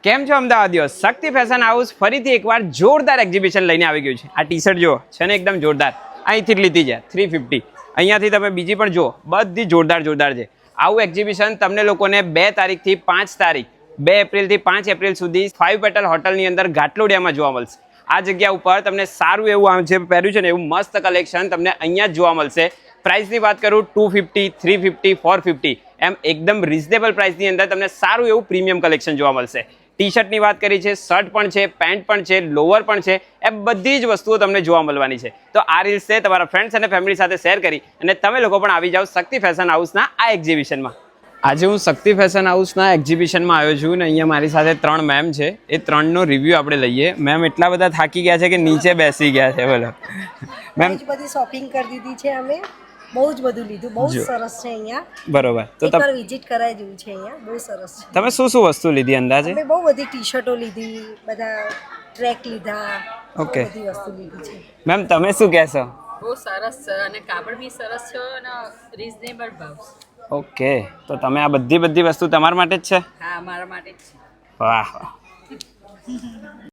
કેમ છો અમદાવાદીઓ? શક્તિ fashion house ફરીથી એકવાર જોરદાર એક્ઝિબિશન લઈને આવી ગયું છે. આ ટી શર્ટ જુઓ છે ને એકદમ જોરદાર, અહીંથી જ લીધી છે 350. અહીંયાથી તમે બીજી પણ જુઓ, બધી જોરદાર છે. આવું એક્ઝિબિશન તમને લોકોને 2 તારીખથી 5 તારીખ 2 એપ્રિલથી 5 એપ્રિલ સુધી 5 પેટલ હોટલની અંદર ઘાટલોડિયામાં જોવા મળશે. આ જગ્યા ઉપર તમને સારું એવું જે પહેર્યું છે ને એવું મસ્ત કલેક્શન તમને અહીંયા જ જોવા મળશે. પ્રાઇસની વાત કરું 250, 350, 450 એમ એકદમ રિઝનેબલ પ્રાઇસની અંદર તમને સારું એવું પ્રીમિયમ કલેક્શન જોવા મળશે. ટી શર્ટની વાત કરી છે, શર્ટ પણ છે, પેન્ટ પણ છે, લોવર પણ છે, એ બધી જ વસ્તુઓ તમને જોવા મળવાની છે. તો આ રીલ્સ છે તમારા ફ્રેન્ડ્સ અને ફેમિલી સાથે શેર કરી અને તમે લોકો પણ આવી જાઓ શક્તિ ફેશન હાઉસના આ એક્ઝિબિશનમાં. આજે હું શક્તિ ફેશન હાઉસના એક્ઝિબિશનમાં આવ્યો છું ને અહીંયા મારી સાથે 3 મેમ છે. એ 3નો રિવ્યૂ આપણે લઈએ. મેમ એટલા બધા થાકી ગયા છે કે નીચે બેસી ગયા છે. બોલો મેમ. બધી શોપિંગ કરી દીધી છે અમે, બહુ જ બધું લીધું, બહુ જ સરસ છે અહીંયા. બરોબર, તો એકવાર વિઝિટ કરાવી જેવું છે અહીંયા, બહુ સરસ છે. તમે શું વસ્તુ લીધી અંદાજે? અમે બહુ બધી ટી શર્ટો લીધી, બધા ટ્રેક લીધા, ઓકે. બધી વસ્તુ લીધી છે. મેમ તમે શું કહેશો? બહુ સરસ છે અને કાપડ બી સરસ છે અને રીઝનેબલ ભાવ છે. ઓકે, તો તમે આ બધી વસ્તુ તમારા માટે જ છે? હા, મારા માટે જ છે. વાહ વાહ.